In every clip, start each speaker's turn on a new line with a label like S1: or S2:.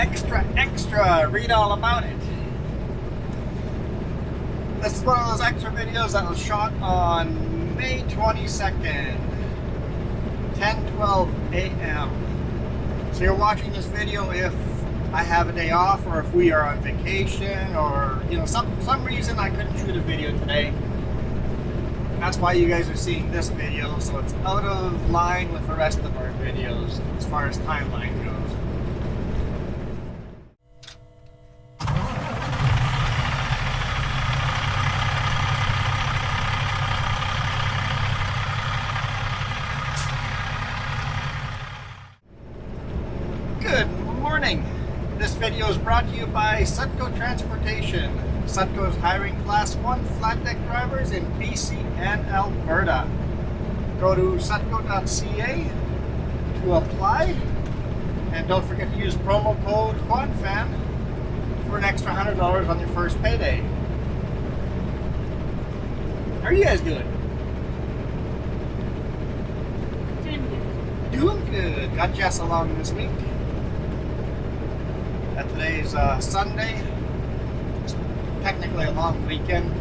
S1: Extra, read all about it. This is one of those extra videos that was shot on May 22nd, 10:12 a.m. So you're watching this video if I have a day off, or if we are on vacation, or some reason I couldn't shoot a video today. That's why you guys are seeing this video, so it's out of line with the rest of our videos as far as timeline goes. Good morning. This video is brought to you by Sutco Transportation. Sutco is hiring Class 1 flat deck drivers in BC and Alberta. Go to sutco.ca to apply, and don't forget to use promo code QUADFAN for an extra $100 on your first payday. How are you guys doing? Doing good. Got Jess along this week. Today's Sunday. Technically a long weekend.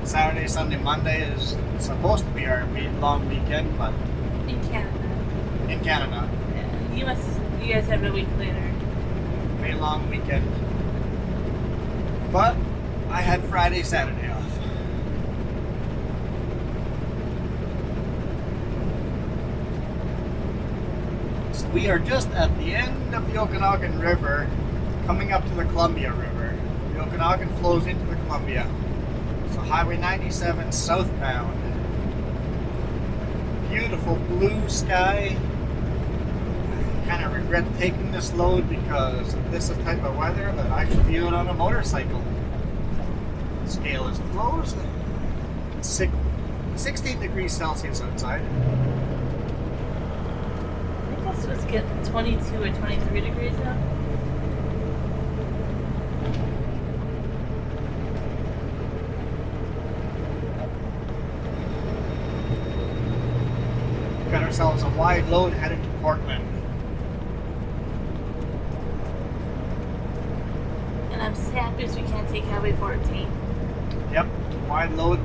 S1: Saturday, Sunday, Monday is supposed to be our long weekend, but
S2: in Canada.
S1: In Canada.
S2: Yeah. You guys have a week later.
S1: Very long weekend. But I had Friday, Saturday off. So we are just at the end of the Okanagan River, coming up to the Columbia River. The Okanagan flows into the Columbia. So Highway 97 southbound. Beautiful blue sky. I kind of regret taking this load because this is the type of weather that I should be out on a motorcycle. The scale is closed. 16 degrees Celsius outside.
S2: I think it's supposed to get 22 or 23 degrees now.
S1: Got ourselves a wide load headed to Portland.
S2: And I'm sad because we can't take Highway 14.
S1: Yep, wide load.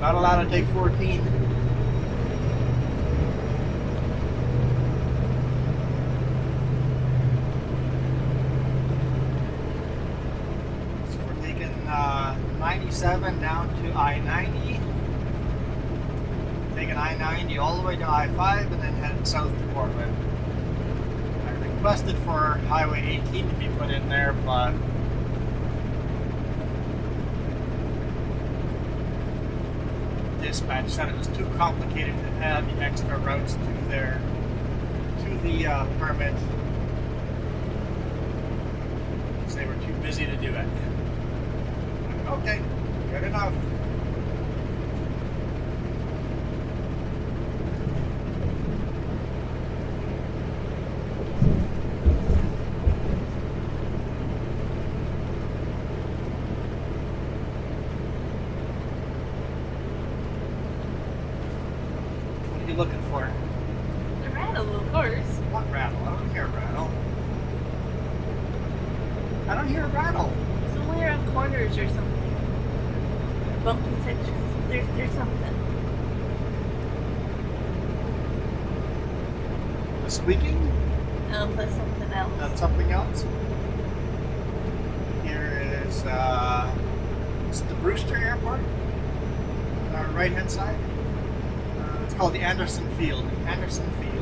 S1: Not allowed to take 14. So we're taking 97 down to I-90. Taking I-90 all the way to I-5 and then heading south to Portland. I requested for Highway 18 to be put in there, but dispatch said it was too complicated to add the extra routes to the permit, because they were too busy to do it. Okay, good enough. Looking for?
S2: The rattle, of course.
S1: What rattle? I don't hear a rattle. I don't hear a rattle.
S2: Somewhere on corners or something. Bumpy sections. There's something.
S1: The squeaking?
S2: That's something else.
S1: That's something else? Here is it the Brewster Airport? On our right hand side? It's called the Anderson Field. Anderson Field.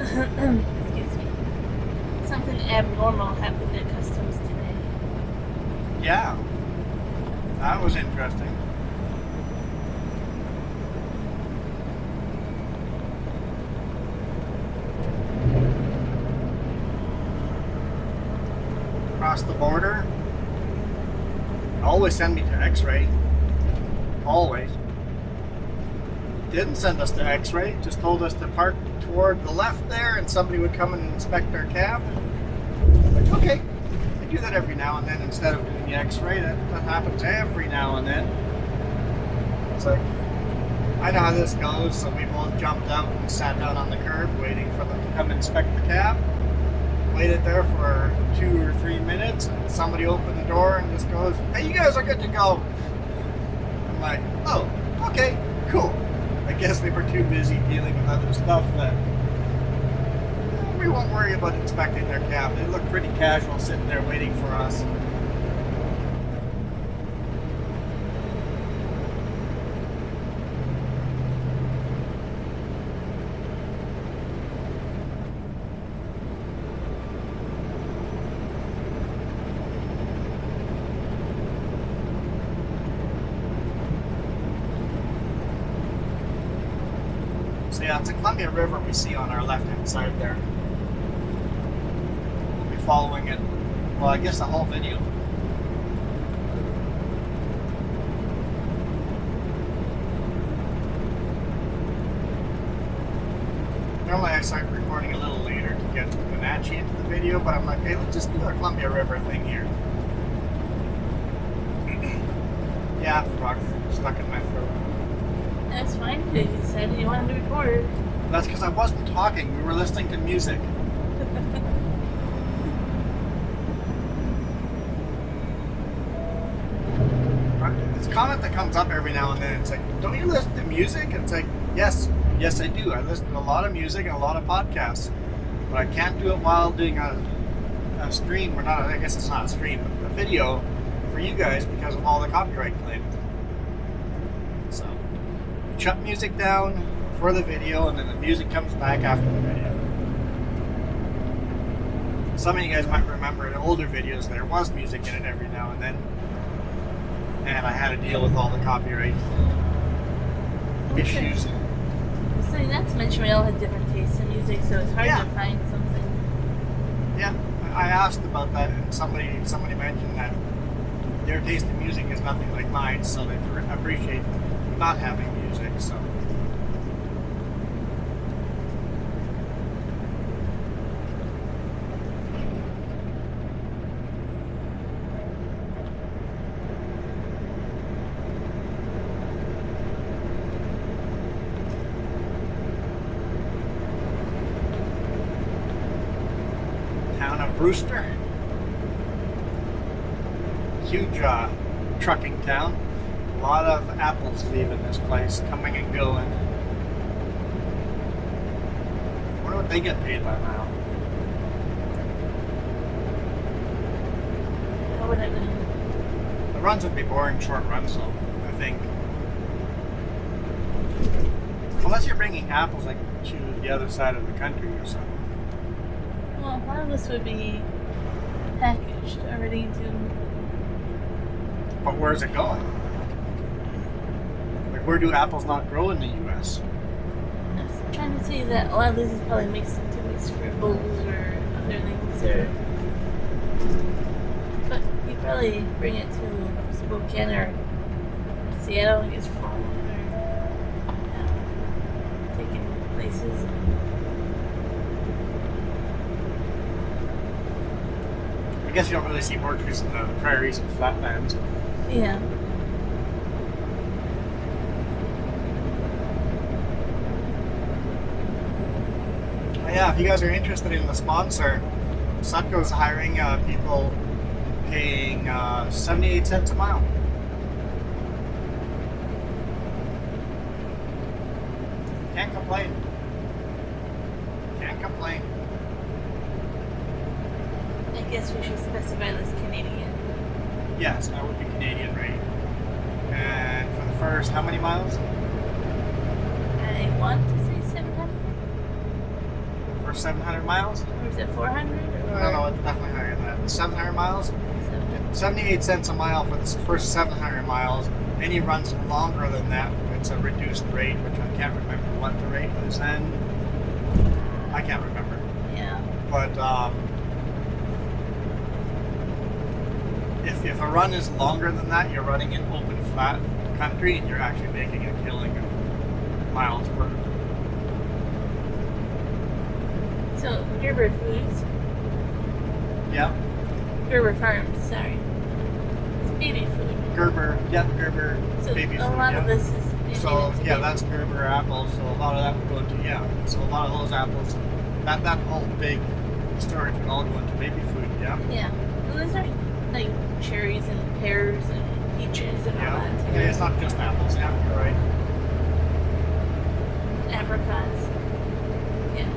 S2: Excuse me. Something abnormal happened at customs today.
S1: Yeah. That was interesting. Across the border. Always send me to X-ray. Always. Didn't send us to X-ray, just told us to park toward the left there and somebody would come and inspect our cab. okay. I do that every now and then instead of doing the X-ray. That happens every now and then. It's like, I know how this goes, so we both jumped out and sat down on the curb waiting for them to come inspect the cab. Waited there for 2 or 3 minutes, and somebody opened the door and just goes, "Hey, you guys are good to go." I'm like, "Oh, okay, cool." I guess they were too busy dealing with other stuff that we won't worry about inspecting their cab. They look pretty casual sitting there waiting for us. So yeah, it's a Columbia River we see on our left-hand side there. We'll be following it, well, I guess the whole video. Normally I start recording a little later to get Wenatchee into the video, but I'm like, hey, let's just do our Columbia River thing here. Yeah, frog stuck in my throat.
S2: That's fine, because you said you wanted to record.
S1: That's because I wasn't talking. We were listening to music. It's a comment that comes up every now and then. It's like, don't you listen to music? It's like, yes, I do. I listen to a lot of music and a lot of podcasts. But I can't do it while doing a stream, or not, I guess it's not a stream, but a video for you guys because of all the copyright claims. So, shut music down for the video, and then the music comes back after the video. Some of you guys might remember in older videos there was music in it every now and then, and I had to deal with all the copyright issues.
S2: So not to mention we all had different tastes in music, so it's hard to find something.
S1: Yeah, I asked about that, and somebody mentioned that their taste in music is nothing like mine, so they appreciate not having music. So. Town of Brewster. Huge trucking town. A lot of apples leaving this place, coming and going. I wonder what they get paid by mile.
S2: I wouldn't know.
S1: The runs would be boring short runs though, I think. Unless you're bringing apples like to the other side of the country or something.
S2: Well, a lot of this would be packaged already to.
S1: But where's it going? Like, where do apples not grow in the U.S.?
S2: I was trying to say that a lot of this is probably mixed into mixed fruit bowls or other things, or. But you probably bring it to Spokane or Seattle and it's full, or taking places.
S1: I guess you don't really see orchards in the prairies and flatlands.
S2: Yeah.
S1: Yeah, if you guys are interested in the sponsor, Sutco's hiring people paying 78 cents a mile. Can't complain. Can't complain.
S2: I guess we should specify this Canadian.
S1: Yes, that would be Canadian rate. And for the first, how many miles?
S2: I want to say 700.
S1: For 700 miles?
S2: Or is it 400?
S1: No, it's definitely higher than that. 700 miles? 78 cents a mile for the first 700 miles. Any runs longer than that, it's a reduced rate, which I can't remember what the rate was then. I can't remember.
S2: Yeah.
S1: But if a run is longer than that, you're running in open flat country and you're actually making a killing of miles per.
S2: So, Gerber Foods.
S1: Yeah.
S2: Gerber Farms, sorry. It's baby food.
S1: Gerber, Gerber
S2: So
S1: baby
S2: a
S1: food.
S2: lot
S1: Yeah.
S2: of this is maybe
S1: So
S2: into
S1: yeah,
S2: baby.
S1: that's Gerber apples. So a lot of that would go into So a lot of those apples, that whole big storage would all go into baby food. Yeah.
S2: Yeah. And those are like cherries and pears and peaches and all
S1: Yeah.
S2: that too.
S1: Yeah, it's not just apples. Yeah, you're right.
S2: Apricots. Yeah.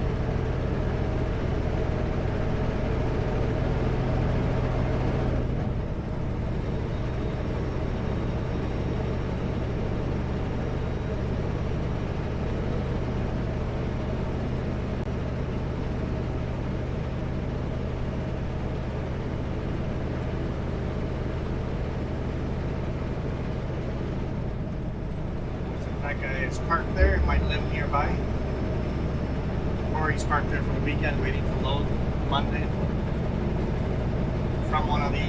S1: That guy is parked there. Might live nearby, or he's parked there for the weekend, waiting to load Monday from one of the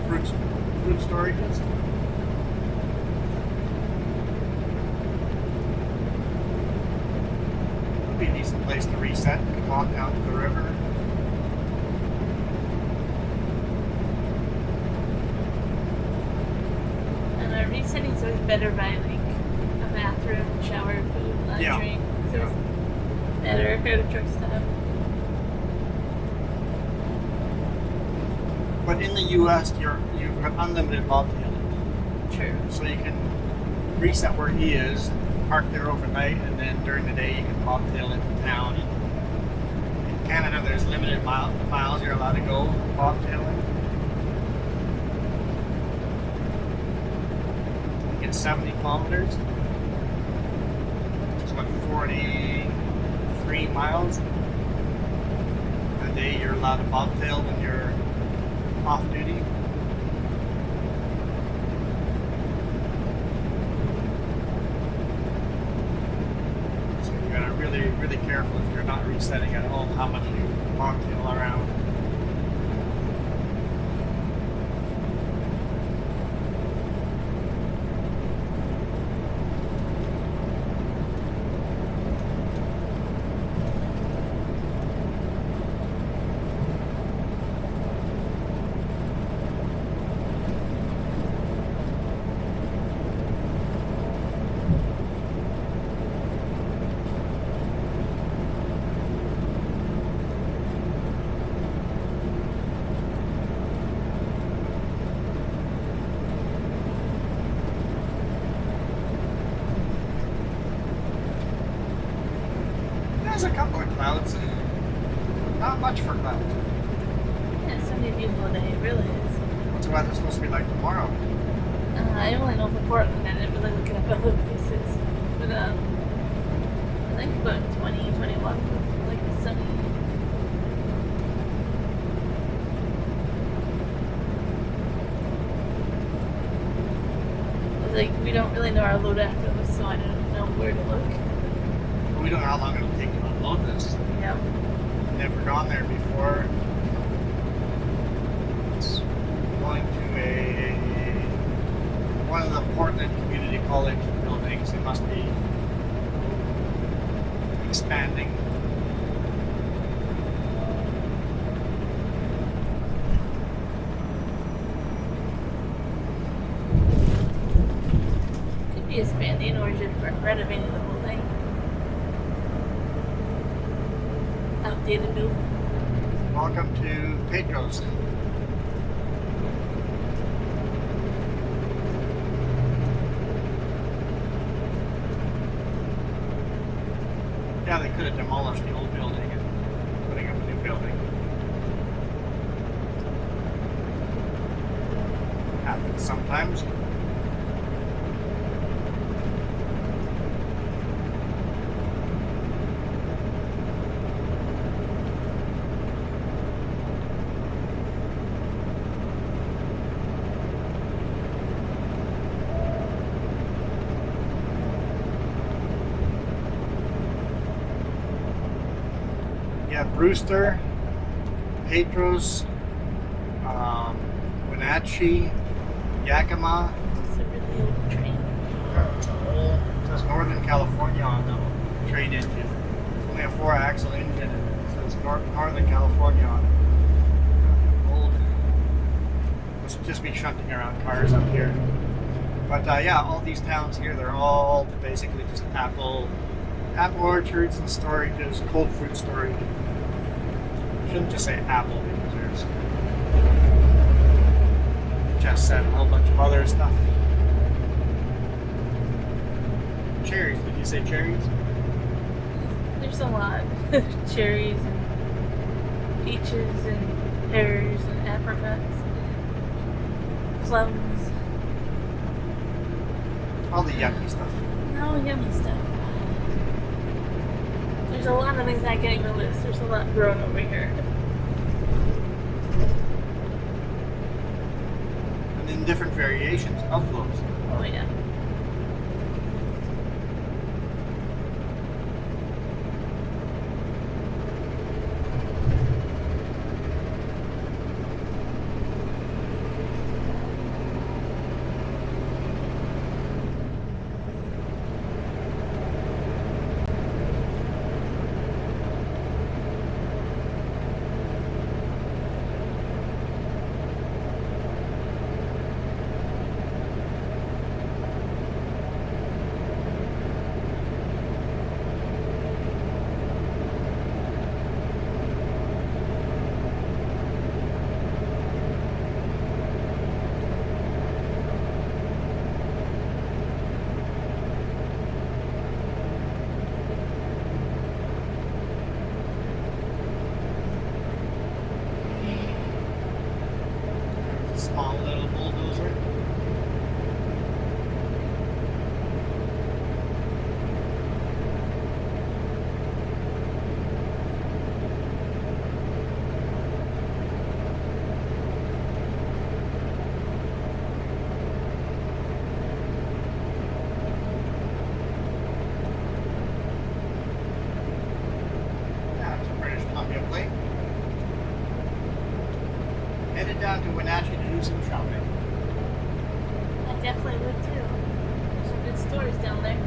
S1: fruit storages. Would be a decent place to reset. You can walk down to the river.
S2: And resetting's always better by like a bathroom, shower, food, laundry.
S1: Yeah.
S2: So it's better at a truck stop.
S1: But in the U.S., you've got unlimited bobtailing,
S2: True.
S1: so you can reset where he is, park there overnight, and then during the day you can bobtail into town. In Canada, there's limited miles you're allowed to go bobtailing. You get 70 kilometers, which is what, 43 miles a day you're allowed to bobtail when you're off duty. So you gotta really, really careful if you're not resetting at home how much you bobtail around. There's a couple of clouds. Not much for clouds.
S2: Yeah, it's gonna be a beautiful day. It really is.
S1: What's the weather supposed to be like tomorrow?
S2: I only know for Portland. I didn't really look it up other places. But I think about 20, 21, like sunny. Like, we don't really know our load after this, so I don't know where to look.
S1: We don't know how long it'll take to unload this.
S2: Yeah.
S1: Never gone there before. It's going to one of the Portland Community College buildings. It must be expanding.
S2: Could be expanding or just renovating the whole thing. Outdated building.
S1: Welcome to Petros. Yeah, they could have demolished the old building and putting up a new building. Happens sometimes. Yeah, Brewster, Petros, Wenatchee, Yakima.
S2: It's a really old train.
S1: It's old. It says Northern California on the train engine. It's only a 4-axle engine and it says Northern California on it. Old. just be shunting around cars up here. But yeah, all these towns here, they're all basically just apple orchards and storages, cold fruit storage. I shouldn't just say apple because there's just said a whole bunch of other stuff. Cherries, did you say cherries?
S2: There's a lot. Cherries and peaches and pears and apricots and plums.
S1: All the yucky stuff.
S2: No, yummy stuff. There's a lot of things I can't even list. There's a lot growing over here.
S1: And in different variations of those.
S2: Oh yeah.
S1: Small little bulldozer. That's a British Columbia plate. Headed down to Wenatchee to do some shopping.
S2: I definitely would too. There's some good stores down there.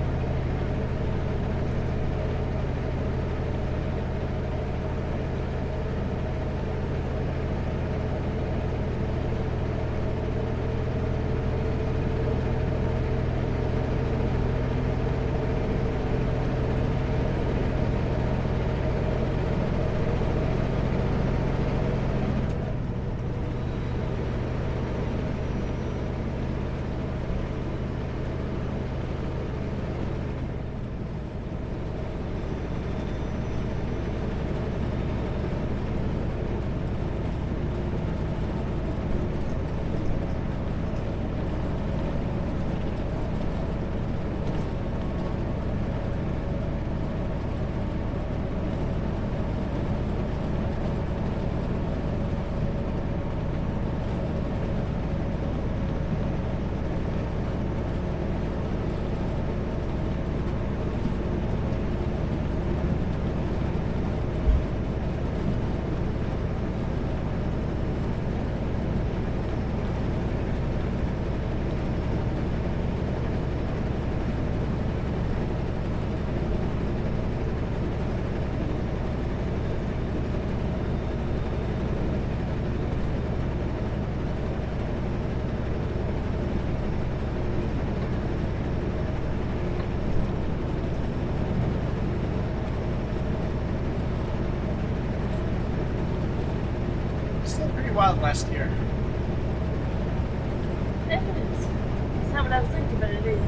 S1: Still pretty Wild West here.
S2: It is. It's not what I was thinking, but it is.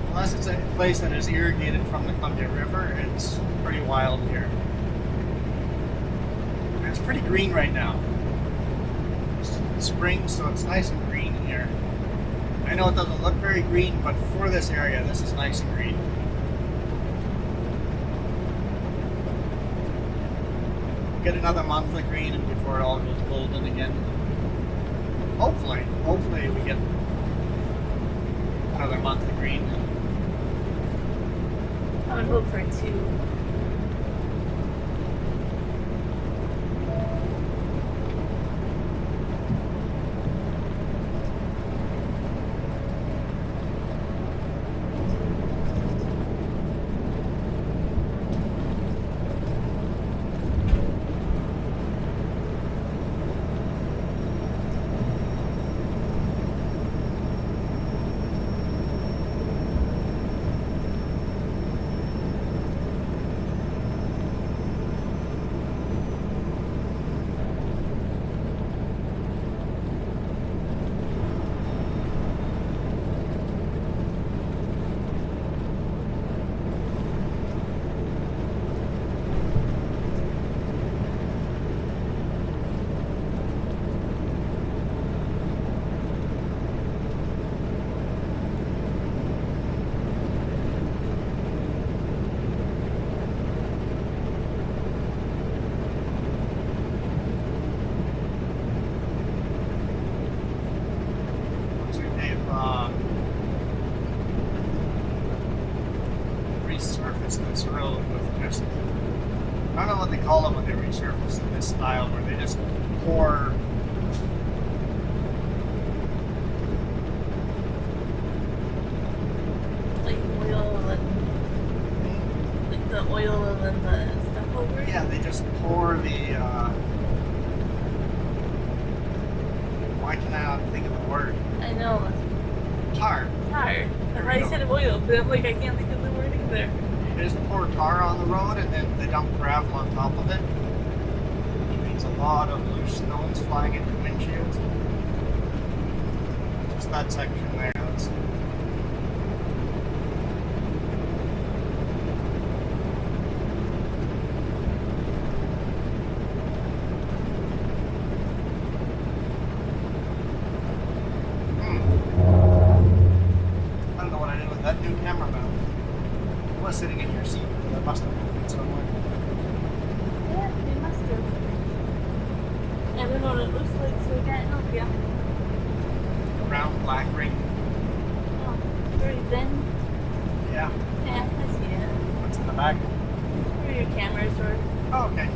S1: Unless it's a place that is irrigated from the Columbia River, it's pretty wild here. And it's pretty green right now. It's spring, so it's nice and green here. I know it doesn't look very green, but for this area, this is nice and green. Get another month of green and before it all goes golden again. Hopefully we get another month of green.
S2: I would hope for 2.
S1: what they call it when they resurface in this style, where they just pour.
S2: Like oil and like the oil and then the stuff over it.
S1: Yeah, they just pour the. Why can I not think of the word?
S2: I know.
S1: Tar.
S2: Tar.
S1: There
S2: I
S1: we go.
S2: said oil, but I'm like I can't think of the word either.
S1: They just pour tar on the road and then they dump gravel on top of it, which means a lot of loose stones flying into windshields. Just that section there. That's, I don't know what I did with that new camera mount. It was sitting in your seat, but I must have moved it somewhere.
S2: Yeah, they must have. I don't know what it looks like, so I can't help you.
S1: Round black ring.
S2: Oh, very thin.
S1: Yeah.
S2: Yeah, I see it.
S1: What's in the back?
S2: It's where your cameras were.
S1: Oh, okay.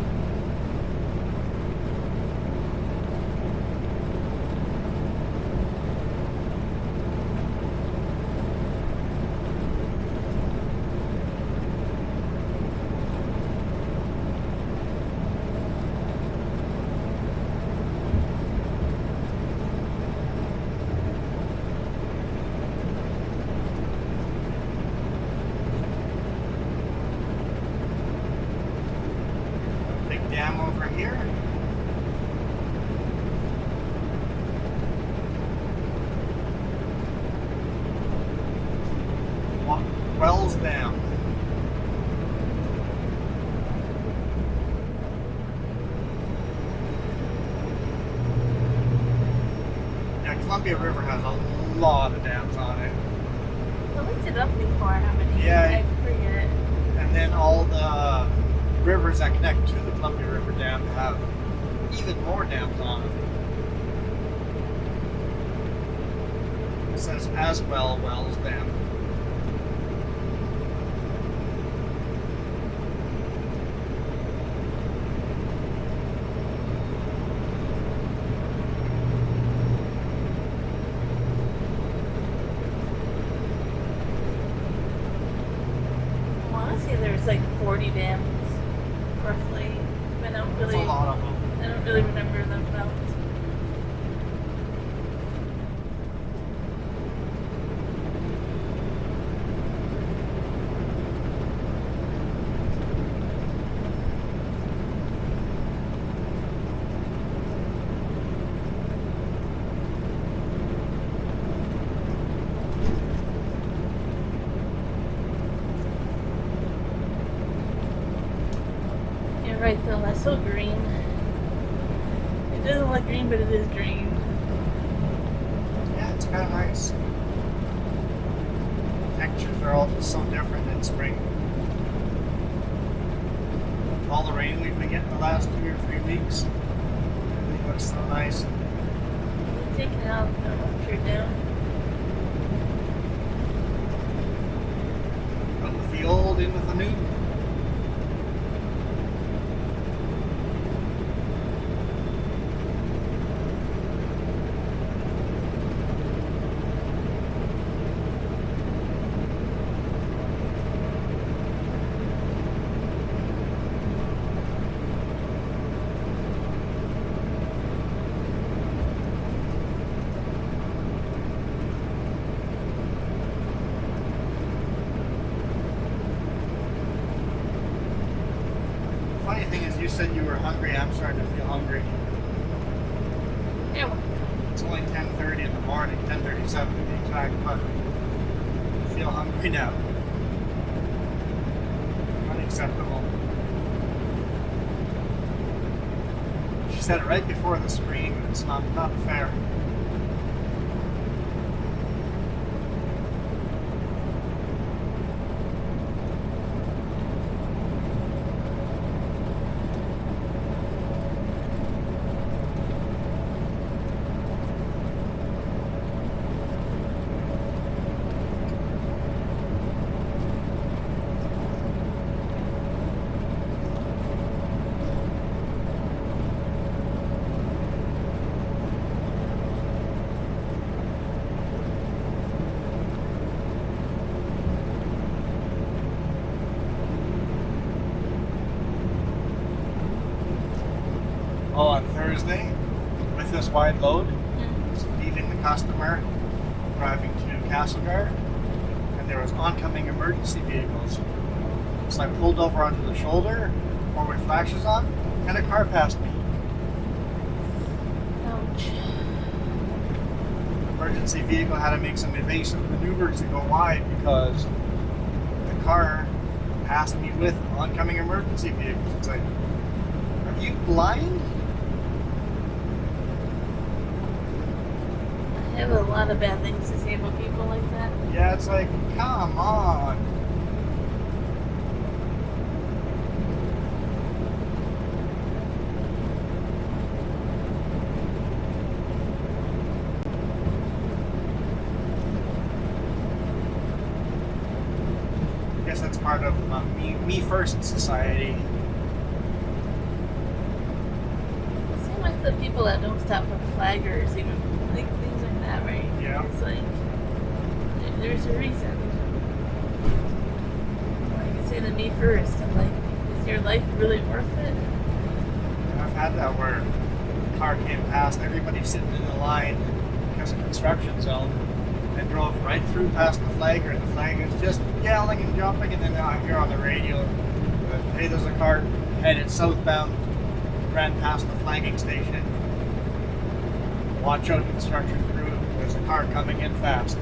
S1: Big dam over here. Wells Dam. Yeah, Columbia River has a lot of dams on it.
S2: I looked it up before, how many?
S1: Yeah.
S2: I forget.
S1: And then all the rivers that connect to the Columbia River Dam have even more dams on them. It says Aswell Wells Dam.
S2: I want to say there's like 40 dams, roughly. But I don't
S1: There's
S2: really,
S1: a lot of them.
S2: I don't really remember them out. You're right though, that's so green. It doesn't look green, but it is green.
S1: Yeah, it's kind of nice. Textures are all just so different in spring. All the rain we've been getting the last 2 or 3 weeks, everything looks so nice.
S2: You're taking out the orchard down.
S1: Out with the old, in with the new. Funny thing is, you said you were hungry. I'm starting to feel hungry.
S2: Yeah,
S1: It's only 10:30 in the morning, 10:37 to be exact, but I feel hungry now. Unacceptable. She said it right before the screen. It's not fair. on Thursday with this wide load,
S2: Mm.
S1: leaving the customer, driving to Castlegar, and there was oncoming emergency vehicles. So I pulled over onto the shoulder, forward flashes on, and a car passed me.
S2: Ouch.
S1: Emergency vehicle had to make some evasive maneuvers to go wide because the car passed me with oncoming emergency vehicles. It's like, are you blind?
S2: I have a lot of bad things to say about people like that.
S1: Yeah, it's like, come on. I guess that's part of me first society.
S2: Same like the people that don't stop for flaggers, even like things like that, right?
S1: Yeah.
S2: It's like there's a reason. Like I say to me first, I'm like, is your life really worth it?
S1: I've had that where a car came past, everybody sitting in a line because of construction zone, and drove right through past the flagger, and the flagger's just yelling and jumping, and then I hear on the radio that, hey, there's a car headed southbound, ran past the flagging station. Watch out, construction crew, there's a car coming in fast.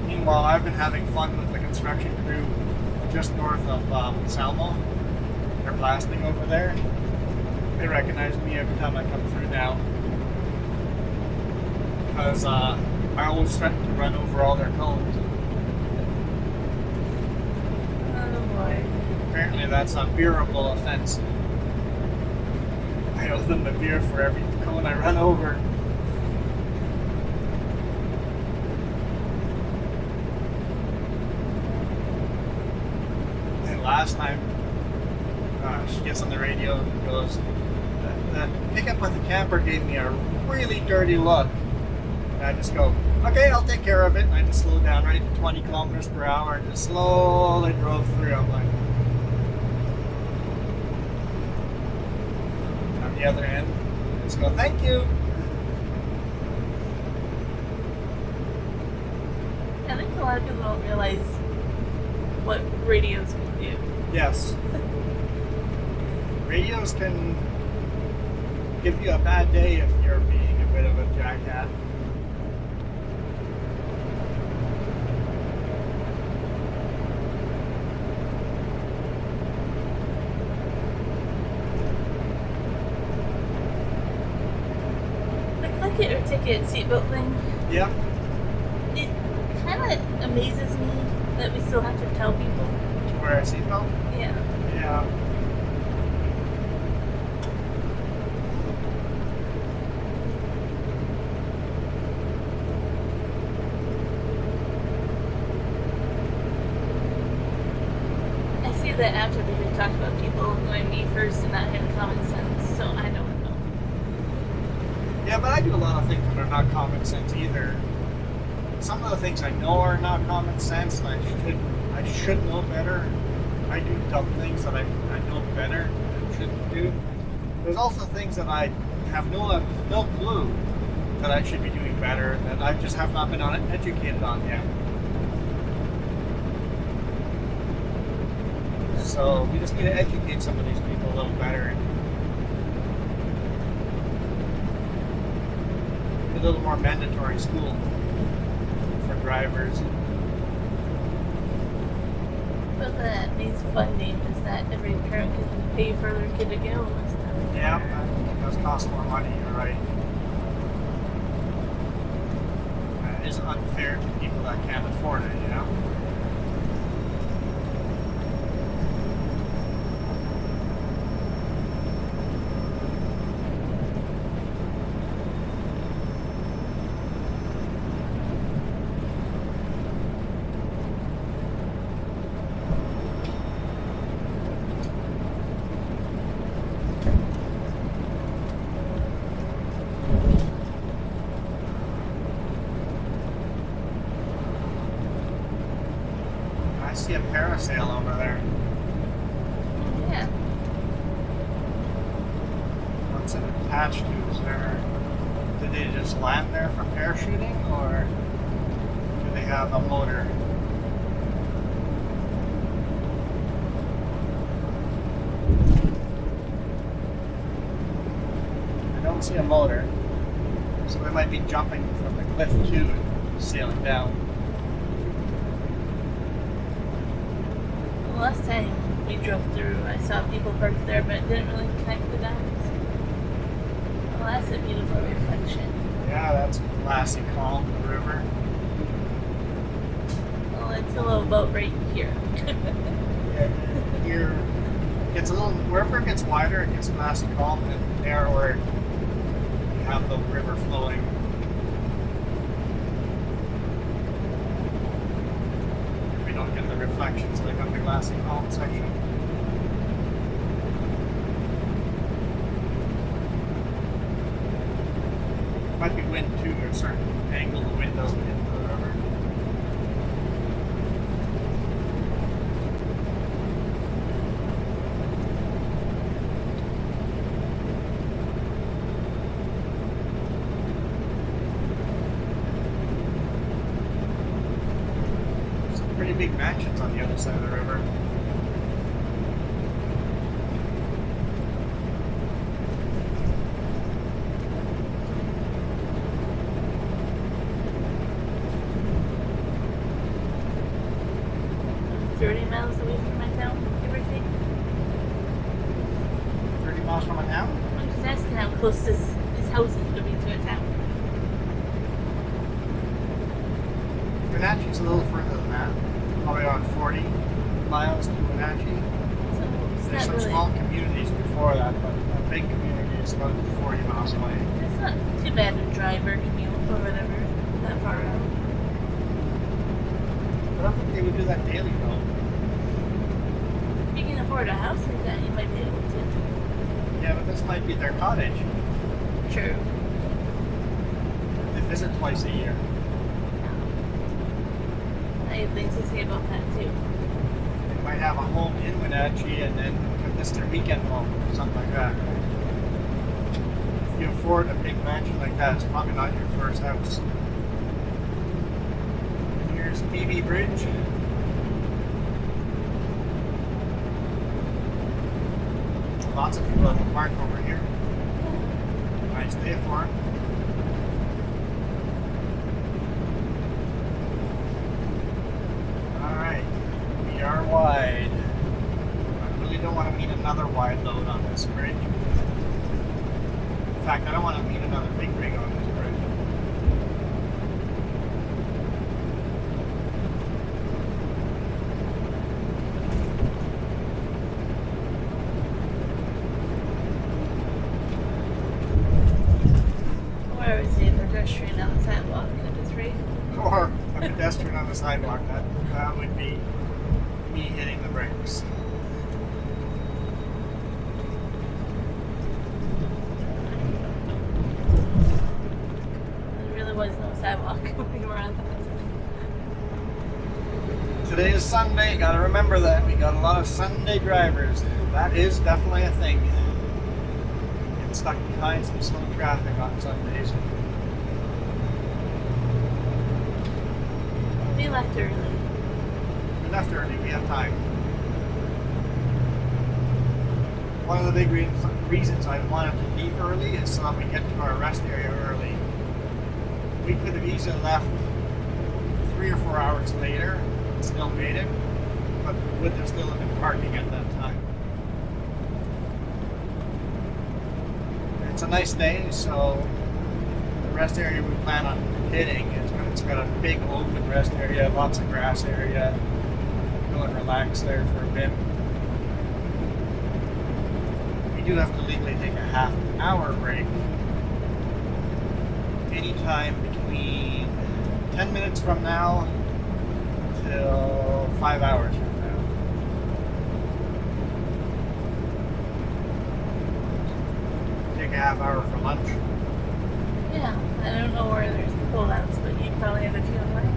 S1: Meanwhile, I've been having fun with the construction crew just north of Salmo. They're blasting over there. They recognize me every time I come through now. Because I always threaten to run over all their cones.
S2: Oh boy.
S1: Apparently that's a bearable offense. I owe them a beer for every cone I run over. And last time, she gets on the radio and goes, the pickup with the camper gave me a really dirty look. And I just go, okay, I'll take care of it. And I just slowed down right to 20 kilometers per hour and just slowly drove through. I'm like, on the other end, just go, thank you.
S2: I think a lot of people don't realize what radios can do.
S1: Yes. Radios can give you a bad day if you're being a bit of a jackass.
S2: The click it or ticket seatbelt thing,
S1: Yeah.
S2: it kind of amazes me that we still have to tell people.
S1: To wear a seatbelt?
S2: Yeah.
S1: Yeah.
S2: I see that after we talked about people going me first and not having common sense, so I don't know.
S1: Yeah, but I do a lot of things that are not common sense either. Some of the things I know are not common sense, and I should know better. I do dumb things that I know better and shouldn't do. There's also things that I have no clue that I should be doing better, that I just have not been educated on yet. So we just need to educate some of these people a little better. A little more mandatory school for drivers.
S2: But that needs funding is that every parent can pay for their kid to go this time.
S1: Yeah, that does cost more money, you're right. It is unfair to people that can't afford it, you know? I see a parasail over there.
S2: Yeah.
S1: What's it attached to? Is there? Did they just land there for parachuting, or do they have a motor? I don't see a motor, so they might be jumping from the cliff too and sailing down.
S2: The last time we drove through, I saw people parked there, but it didn't really connect the dots. Well, that's a beautiful reflection.
S1: Yeah, that's glassy calm, the river.
S2: Well, it's a little boat right here.
S1: Yeah, here, it's a little, wherever it gets wider, it gets glassy calm, and narrower, you have the river flowing. We don't get the reflections like on the glassy calm section. Might be wind too, or a certain angle the wind doesn't hit the river. Some pretty big mansions on the other side of the river.
S2: I'm 30 miles away from my town, give or take.
S1: 30 miles from a town?
S2: I'm just asking how close this house is going to be to a town.
S1: Wenatchee's a little further than that. Probably around 40 miles to Wenatchee.
S2: So it's
S1: There's
S2: not
S1: some
S2: really.
S1: small communities before that, but a big community is about 40 miles away.
S2: It's not too bad to drive or commute or whatever that far out.
S1: I don't think they would do that daily though.
S2: If you can afford a house like that, you might be able to.
S1: Yeah, but this might be their cottage.
S2: True.
S1: They visit twice a year.
S2: I have things to say about that too.
S1: They might have a home in Wenatchee and then this is their weekend home or something like that. If you afford a big mansion like that, it's probably not your first house. Here's BB Bridge. Lots of people have parked over here. Nice day for it. Alright, we are wide. I really don't want to meet another wide load on this bridge. In fact, I don't want to meet another big rig on this bridge.
S2: Or I would say a pedestrian on the sidewalk at this rate.
S1: Or a pedestrian on the sidewalk. That would be me hitting the brakes.
S2: There really was no sidewalk when we were on that.
S1: Today is Sunday, gotta remember that. We got a lot of Sunday drivers. That is definitely a thing. Get stuck behind some slow traffic on Sundays.
S2: We left early.
S1: We left early, we have time. One of the big reasons I wanted to leave early is so that we get to our rest area early. We could have easily left 3 or 4 hours later and still made it, but would there still have been parking at that time? It's a nice day, so the rest area we plan on hitting it's got a big open rest area, lots of grass area. Go and relax there for a bit. We do have to legally take a half-hour break anytime between 10 minutes from now till 5 hours from now. Take a half hour for lunch.
S2: Yeah, I don't know where there's pullouts, but you probably have a few in mind.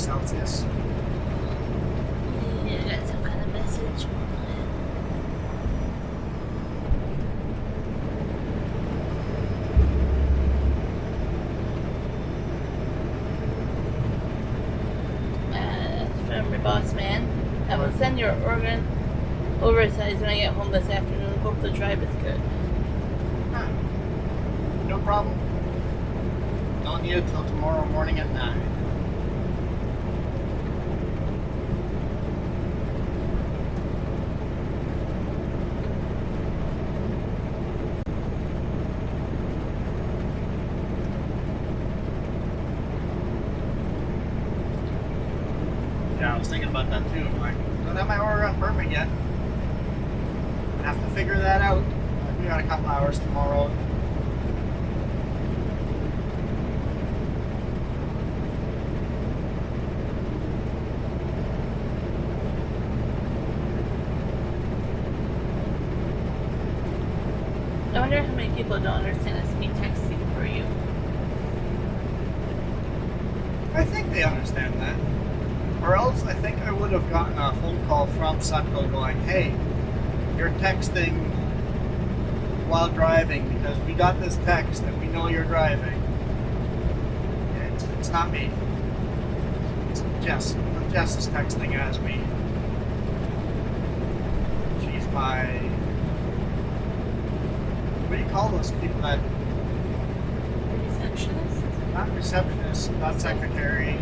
S1: Celsius.
S2: Yeah, I got some kind of message. From your boss man. I will send your organ oversized when I get home this afternoon. Hope the drive is good.
S1: Huh. No problem. Don't need it till tomorrow morning at 9. Yeah, I was thinking about that too. I'm like, don't have my Oregon permit yet. Have to figure that out. We got a couple hours tomorrow.
S2: I wonder how many people don't understand it's me texting for you.
S1: I think they understand that. Or else I think I would have gotten a phone call from Sutco going, hey, you're texting while driving because we got this text and we know you're driving. It's not me. It's Jess. Jess is texting as me. She's my... What do you call those people that...
S2: Receptionist?
S1: Not receptionist, not secretary.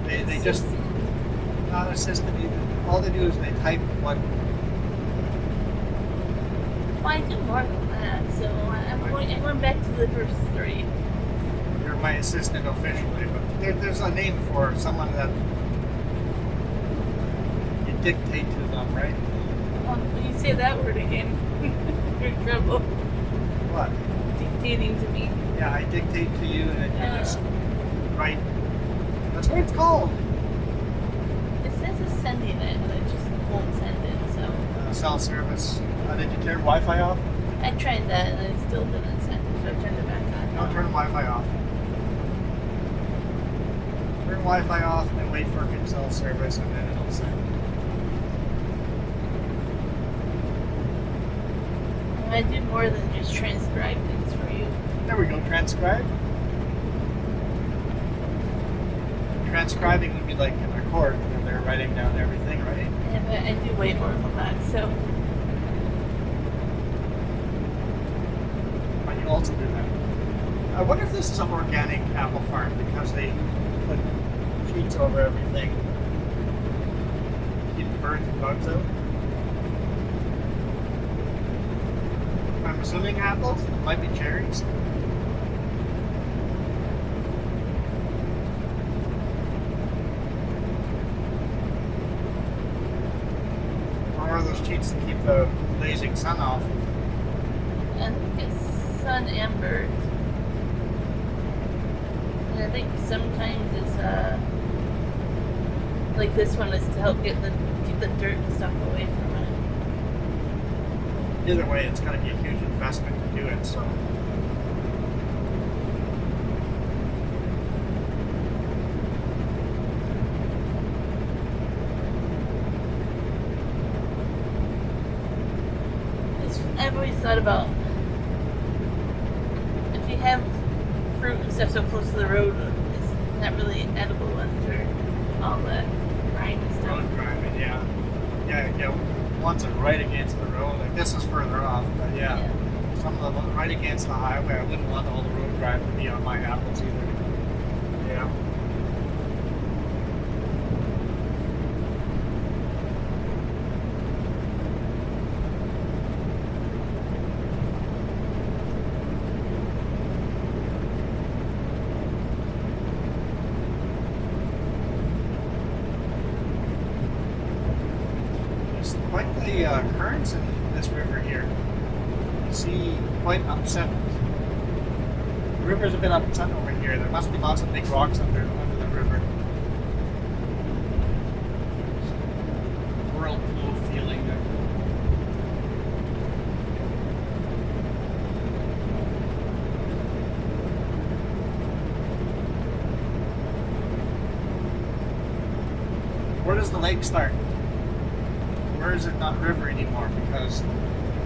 S1: They just... Not assistant either. All they do is they type what...
S2: Well, I do more than that, so I went back to the first 3.
S1: You're my assistant officially, but there's a name for someone that you dictate to them, right?
S2: Well, when you say that word again, you're in trouble.
S1: What?
S2: Dictating to me.
S1: Yeah, I dictate to you and then you just write. That's what it's called.
S2: It says it's sending it, and it just won't send it, so.
S1: Cell service. Did you turn Wi-Fi off?
S2: I tried that, and it still didn't send it, so I turned it back on.
S1: No, turn Wi-Fi off. Turn Wi-Fi off and then wait for good cell service and then it'll send.
S2: I do more than just transcribe things for you.
S1: There we go, transcribe. Transcribing would be like in a court when they're writing down everything, right?
S2: Yeah, but I do way more than that, so.
S1: But you also do that. I wonder if this is an organic apple farm because they put sheets over everything. Keep the birds and bugs out. I'm assuming apples. It might be cherries. Or are those sheets to keep the blazing sun off?
S2: I think it's sun and birds. And I think sometimes it's like this one is to help keep the dirt and stuff away from it.
S1: Either way, it's going to be a huge investment to do it, so.
S2: I've always thought about if you have fruit and stuff so close to the road, it's not really edible after all the grime and stuff.
S1: Road grinding, yeah. Yeah, ones are right against the road. Like this is further off, but yeah. Some of them right against the highway. I wouldn't want all the road grime to be on my apples either. Yeah. Quite the currents in this river here. You see quite upset. The river's a bit upset over here. There must be lots of big rocks under the river. Whirlpool feeling there. does the lake start? Where is it not river anymore? Because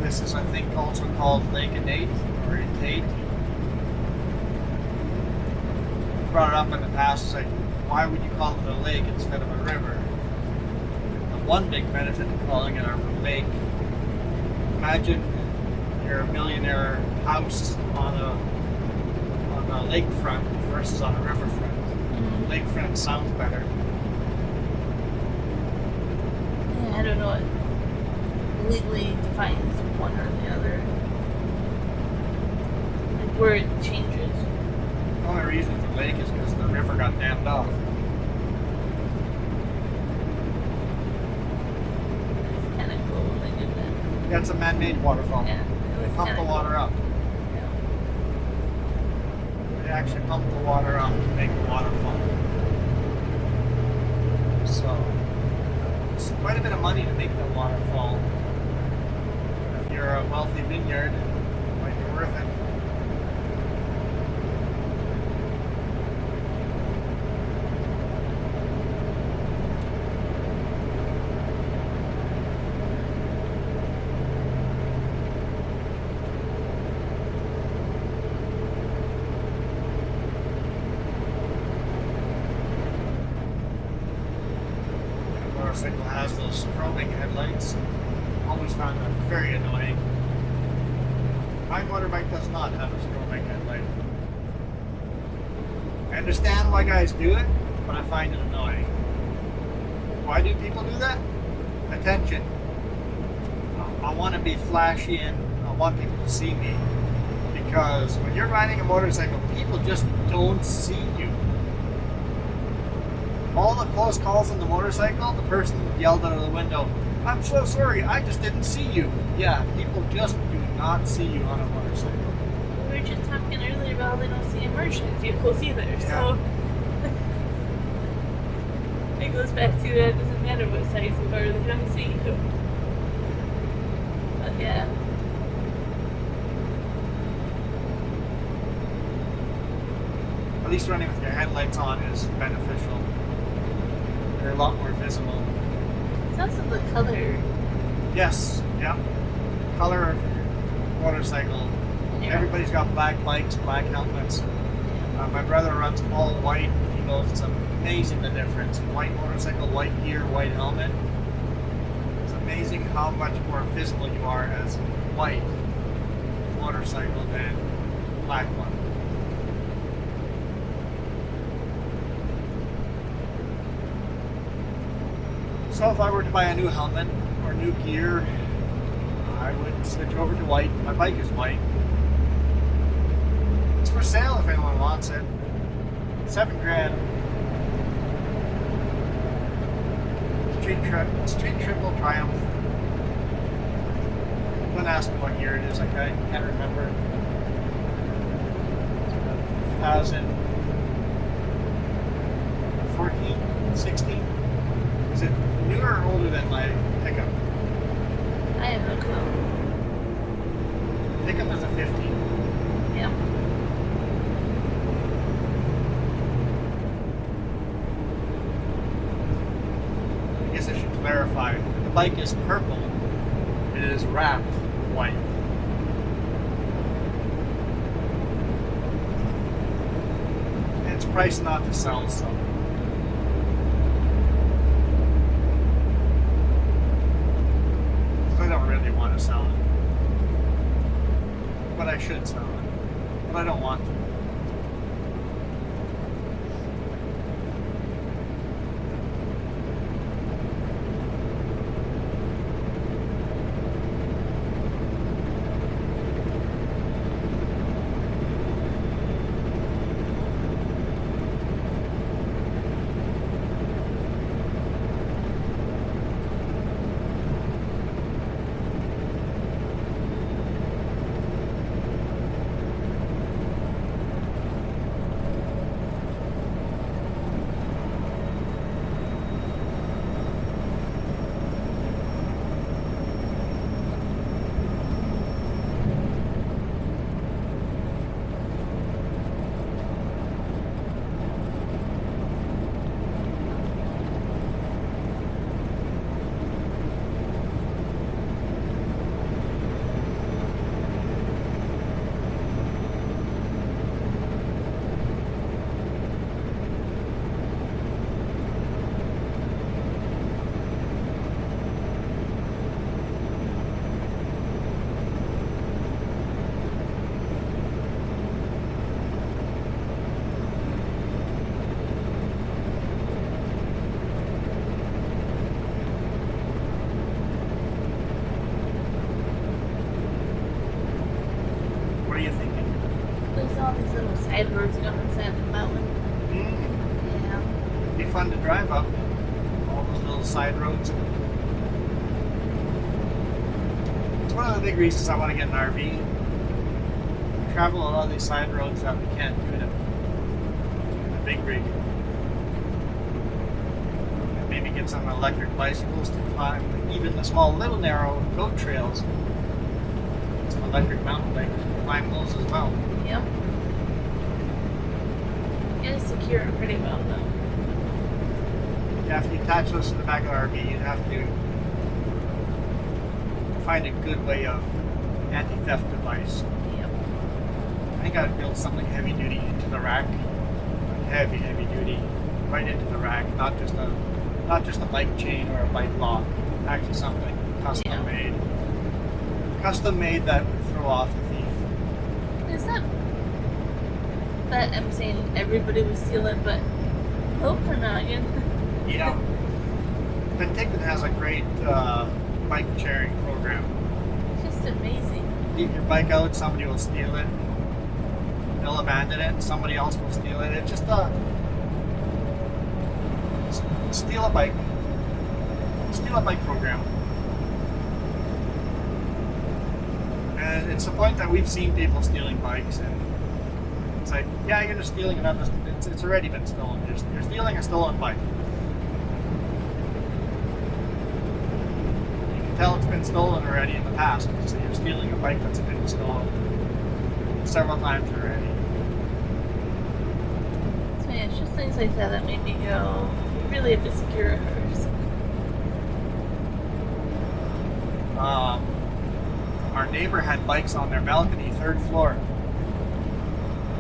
S1: this is, I think, also called Lake Entiat or Entiat. Brought it up in the past. It's like, why would you call it a lake instead of a river? The one big benefit of calling it a lake. Imagine you're a millionaire house on a lakefront versus on a riverfront.
S2: Mm-hmm.
S1: Lakefront sounds better.
S2: Yeah, I don't know what legally defines one or the other. Like where it changes.
S1: The only reason it's a lake is because the river got dammed off.
S2: It's kind of cool when they do that.
S1: That's a man-made waterfall.
S2: Yeah, it
S1: They
S2: was
S1: pump the
S2: kinda
S1: water
S2: cool.
S1: up.
S2: Yeah.
S1: They actually pump the water up to make the waterfall. So it's quite a bit of money to make the waterfall. If you're a wealthy vineyard, it might be worth it. Motorcycle has those strobing headlights. Always found that very annoying. My motorbike does not have a strobing headlight. I understand why guys do it, but I find it annoying. Why do people do that? Attention. I want to be flashy and I want people to see me. Because when you're riding a motorcycle, people just don't see you. All the close calls on the motorcycle, the person yelled out of the window, "I'm so sorry, I just didn't see you." Yeah, people just do not see you on a motorcycle.
S2: We were just talking earlier about how they don't see immersion vehicles either, so it goes back to it doesn't matter what size you are, they don't see you. But yeah.
S1: At least running with your headlights on is beneficial. They're a lot more visible.
S2: It's also the color.
S1: Yes, yeah. Color of motorcycle.
S2: Yeah.
S1: Everybody's got black bikes, black helmets. My brother runs all white. He goes, it's amazing the difference. White motorcycle, white gear, white helmet. It's amazing how much more visible you are as white motorcycle than black one. So if I were to buy a new helmet or new gear, I would switch over to white. My bike is white. It's for sale if anyone wants it. $7,000. Street Triple Triumph. Don't ask me what year it is. I can't remember. 2014, 16. Is it newer or older than my pickup?
S2: I have no clue.
S1: Pickup is a 15.
S2: Yeah.
S1: I guess I should clarify. The bike is purple. It is wrapped white. And it's priced not to sell, so. I don't really want to sell it. But I should sell it. But I don't want to.
S2: all these little side roads going inside the mountain.
S1: Mm.
S2: Yeah.
S1: Be fun to drive up all those little side roads. It's one of the big reasons I want to get an RV. We travel a lot of these side roads that we can't do in a big rig. And maybe get some electric bicycles to climb even the small little narrow goat trails. Some electric mountain bikes to climb those as well.
S2: Yep. You gotta secure it pretty well though.
S1: Yeah, if you attach those to the back of the RV, you'd have to find a good way of anti-theft device.
S2: Yep.
S1: I think I'd build something heavy duty into the rack. Heavy duty. Right into the rack. Not just a bike chain or a bike lock. Actually something custom made. Custom made that would throw off a thief.
S2: Is that I'm saying everybody would steal it, but Copenhagen.
S1: Yeah. Penticton has a great bike sharing program.
S2: It's just amazing.
S1: Leave your bike out, somebody will steal it. They'll abandon it, somebody else will steal it. It's just steal a bike program. And it's the point that we've seen people stealing bikes, and it's like, yeah, you're just stealing another. It's already been stolen. You're stealing a stolen bike. You can tell it's been stolen already in the past. So you're stealing a bike that's been stolen several times already.
S2: So yeah, it's just things like that made me go, you really have to secure hers.
S1: Our neighbor had bikes on their balcony, 3rd floor.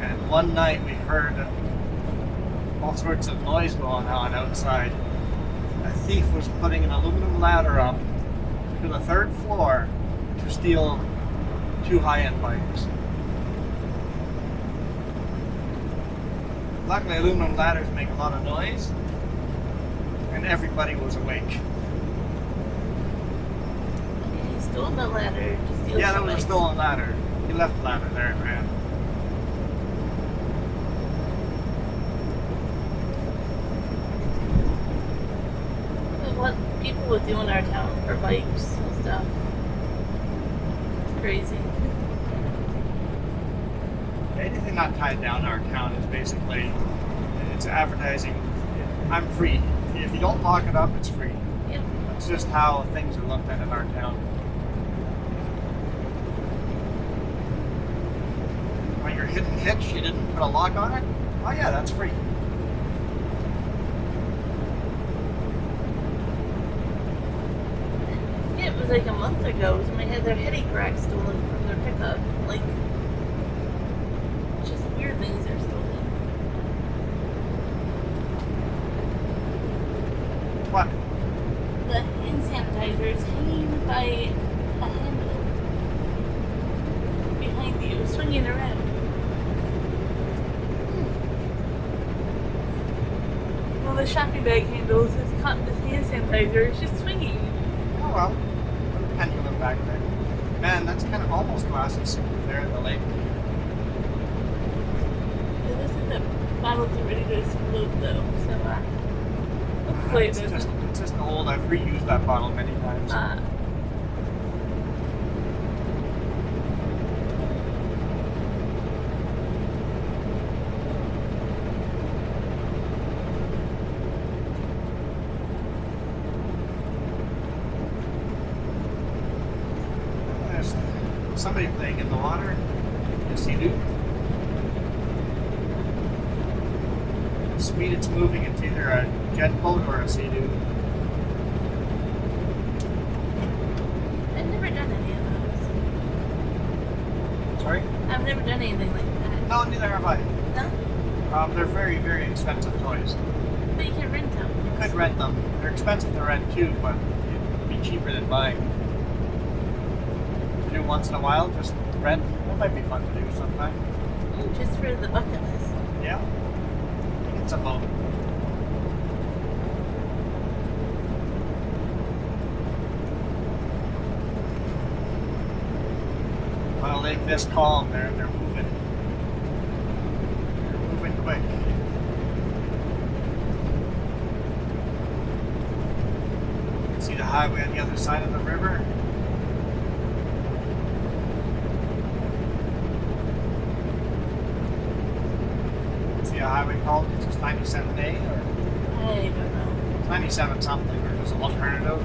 S1: And one night we heard all sorts of noise going on outside. A thief was putting an aluminum ladder up to the 3rd floor to steal 2 high-end bikes. Luckily, aluminum ladders make a lot of noise, and everybody was awake.
S2: He stole the ladder to steal
S1: Yeah, that
S2: some
S1: was a
S2: bikes.
S1: stolen ladder. He left the ladder there and ran.
S2: What people would do in our town for bikes and stuff. It's crazy.
S1: Anything not tied down to our town is basically, it's advertising. I'm free. If you don't lock it up, it's free.
S2: Yep.
S1: That's just how things are looked at in our town. When you're hidden hitch, you didn't put a lock on it? Oh yeah, that's free.
S2: It was like a month ago, somebody had their heady crack stolen from their pickup. Like, just weird things are stolen.
S1: What?
S2: The hand sanitizer is hanging by a handle behind you, swinging around. Well, the shopping bag handles is caught this hand sanitizer. It's just swinging.
S1: Oh well. Pendulum back there. Man, that's kind of almost glasses there at the lake.
S2: It looks like the bottles are ready to explode though, so hopefully it doesn't.
S1: It's just old. I've reused that bottle many times. There's somebody playing in the water. Yes, you do. The speed it's moving, it's either a jet boat or a sea-doo.
S2: I've never done any of those.
S1: Sorry?
S2: I've never done anything like that.
S1: No, neither have I.
S2: No?
S1: They're very, very expensive toys.
S2: But you can rent them.
S1: You could rent them. They're expensive to rent too, but it'd be cheaper than buying. To do once in a while, just rent. That might be fun to do sometime.
S2: Just for the bucket list.
S1: Yeah. It's a boat. On a lake this calm, they're moving. quick. You can see the highway on the other side of the river. See a highway called? It's just 97A or
S2: I don't know.
S1: 97 something, or just an alternative.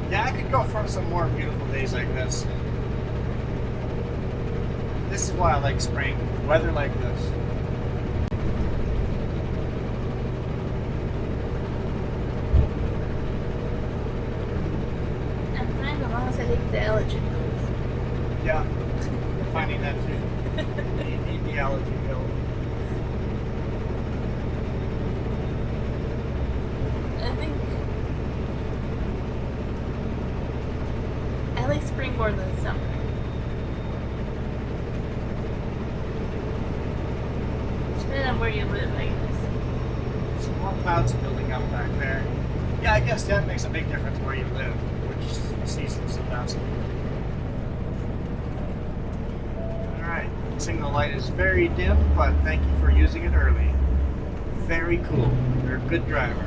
S1: Yeah, I could go for some more beautiful days like this. This is why I like spring. Weather like this.
S2: I'm fine as long as I take the allergy pills.
S1: Yeah, I'm finding that too. The allergy pill.
S2: I think I like spring more than summer. Depending on where you live, I guess.
S1: Some more clouds building up back there. Yeah, I guess that makes a big difference where you live, which seasons it does. Alright, signal light is very dim, but thank you for using it early. Very cool. You're a good driver.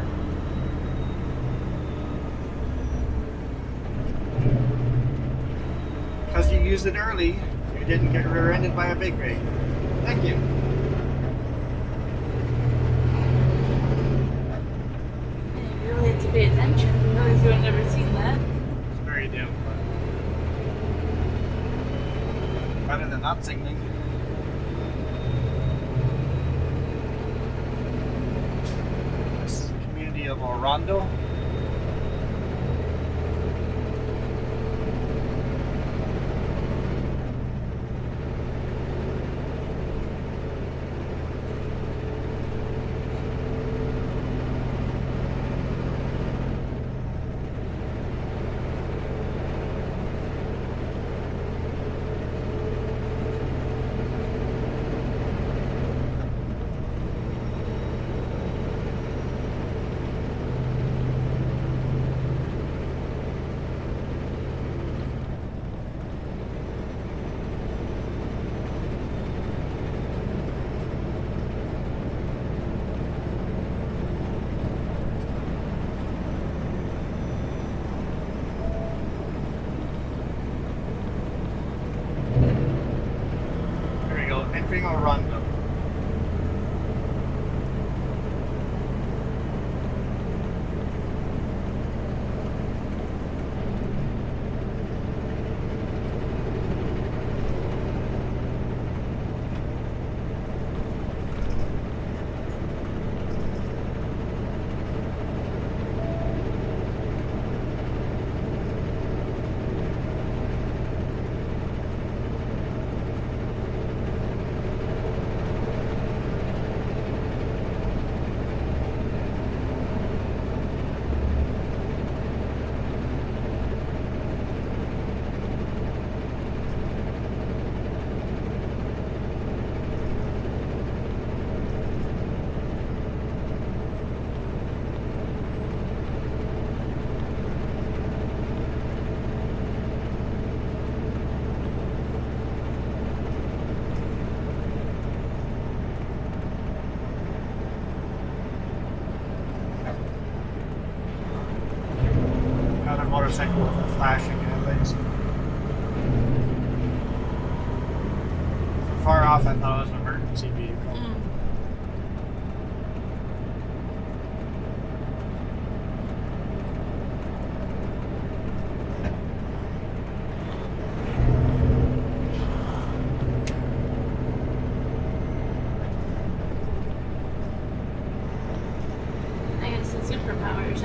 S1: Because you used it early, you didn't get rear-ended by a big rig. Thank you.
S2: Yeah, you really have to pay attention. Otherwise, you would have never seen that.
S1: It's very dim, but better than not signaling. This is the community of Orondo. Entering Orondo. Motorcycle with the flashing headlights. From far off, I thought it was an emergency vehicle.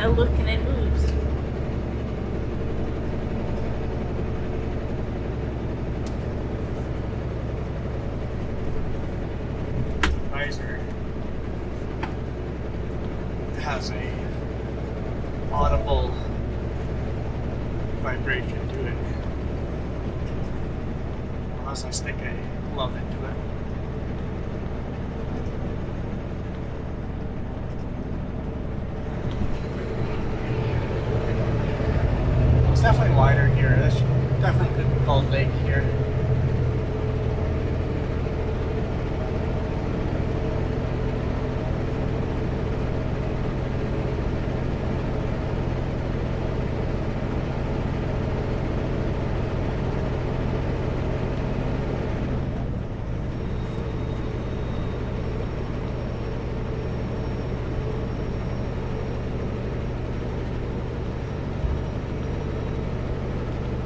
S2: I look and it moves.
S1: Visor has a audible vibration to it. Unless I stick a glove into it. It's definitely wider here. This definitely could be called lake here.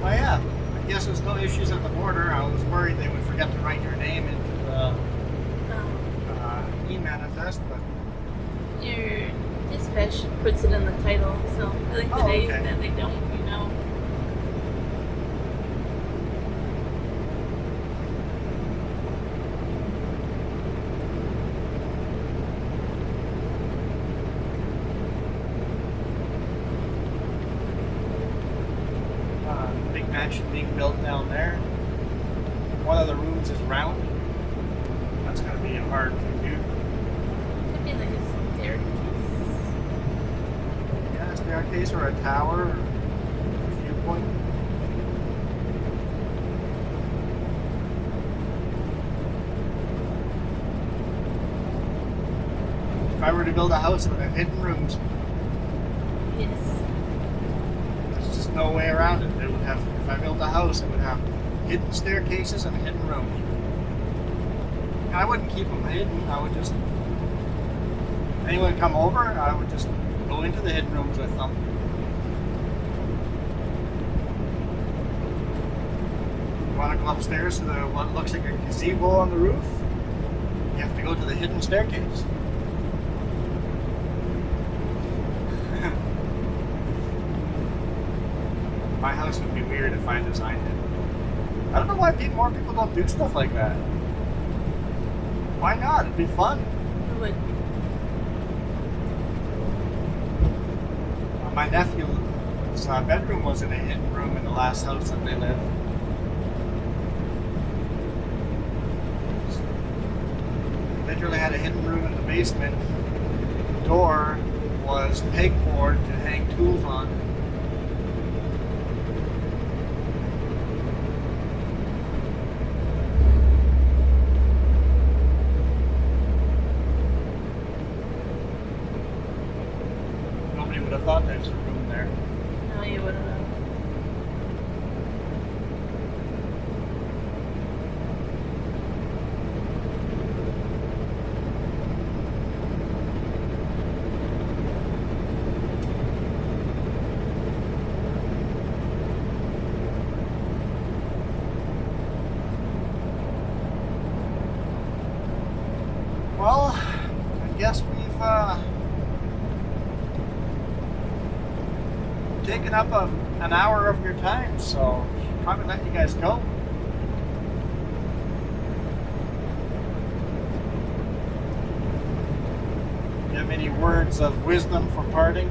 S1: Oh yeah, I guess there's no issues at the border. I was worried they would forget to write your name into the e-manifest, but
S2: Your dispatch puts it in the title, so I think the days
S1: okay.
S2: that they don't, you know.
S1: big mansion being built down there. One of the rooms is round. That's going to be hard to do.
S2: Could be like a staircase.
S1: Yeah, a staircase or a tower or a viewpoint. If I were to build a house, it would have hidden rooms.
S2: Yes.
S1: There's just no way around it. It would have, if I built a house, it would have hidden staircases and hidden rooms. And I wouldn't keep them hidden. I would just, anyone come over, I would just go into the hidden rooms with them. You want to go upstairs to the what looks like a gazebo on the roof? You have to go to the hidden staircase. My house would be weird if I designed it. I don't know why more people don't do stuff like that. Why not? It'd be fun.
S2: It would.
S1: My nephew's bedroom was in a hidden room in the last house that they lived. Literally had a hidden room in the basement. The door was pegboard to hang tools on. Nobody would have thought there was a room there.
S2: No, you wouldn't have.
S1: Well, I guess we've taken up an hour of your time, so should probably let you guys go. Do you have any words of wisdom for parting?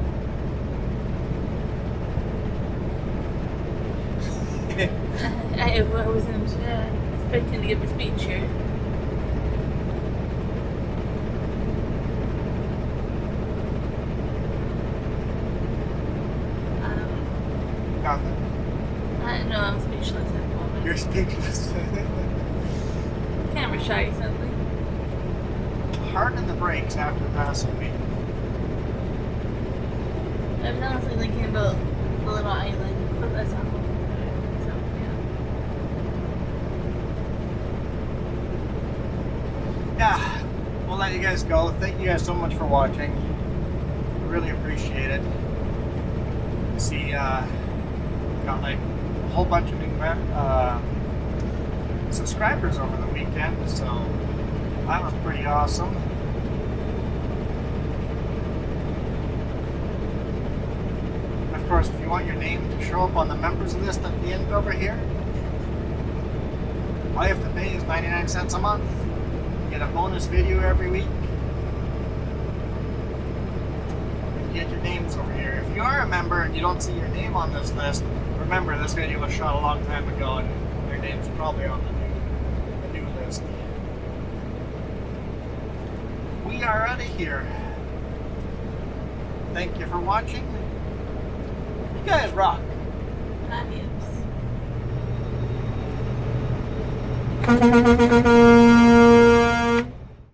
S2: I wasn't expecting to give a speech here.
S1: Nothing.
S2: No, I'm speechless at the moment.
S1: You're speechless.
S2: Camera shy or something.
S1: Harden the brakes after passing me.
S2: I was honestly thinking about the little island, but that's not what so, yeah.
S1: Yeah, we'll let you guys go. Thank you guys so much for watching. I really appreciate it. See, got like a whole bunch of new subscribers over the weekend, so that was pretty awesome. course, if you want your name to show up on the members list at the end over here, all you have to pay is 99 cents a month. You get a bonus video every week. You get your names over here. If you are a member and you don't see your name on this list, remember this video was shot a long time ago and your name's probably on the new list. We are out of here. Thank you for watching. You guys rock.
S2: Adios.